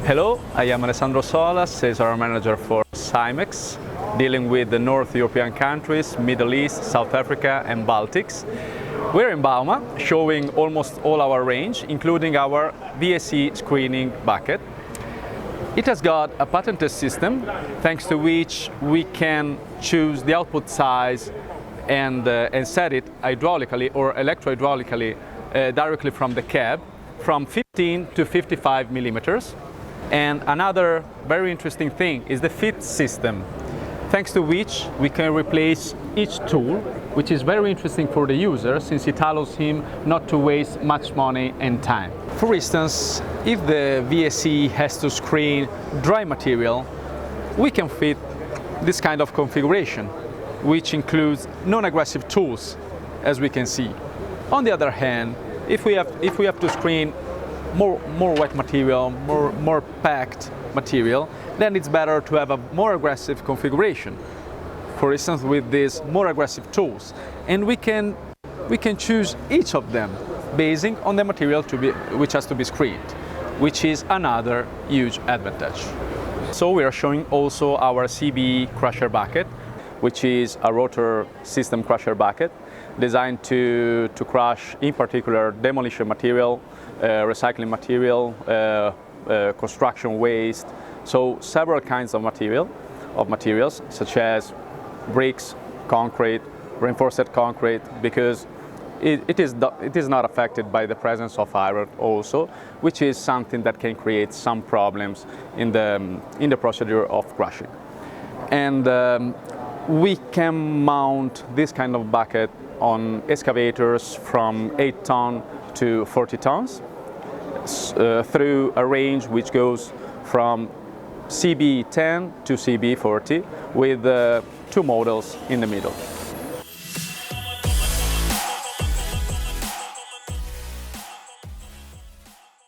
Hello, I am Alessandro Sola, Sales Manager for Simex, dealing with the North European countries, Middle East, South Africa and Baltics. We're in Bauma, showing almost all our range, including our VSE screening bucket. It has got a patented system, thanks to which we can choose the output size and set it hydraulically or electro-hydraulically directly from the cab, from 15 to 55 millimeters. And another very interesting thing is the fit system, thanks to which we can replace each tool, which is very interesting for the user since it allows him not to waste much money and time. For instance, if the VSE has to screen dry material, we can fit this kind of configuration, which includes non-aggressive tools, as we can see. On the other hand, if we have to screen more wet material, more packed material, then it's better to have a more aggressive configuration. For instance, with these more aggressive tools, and we can choose each of them basing on the material which has to be screened, which is another huge advantage. So we are showing also our CB crusher bucket, which is a rotor system crusher bucket designed to crush, in particular, demolition material, recycling material, construction waste, so several kinds of materials such as bricks, concrete, reinforced concrete, because it is not affected by the presence of iron also, which is something that can create some problems in the procedure of crushing. And we can mount this kind of bucket on excavators from 8 tons to 40 tons through a range which goes from CB10 to CB40 with 2 models in the middle.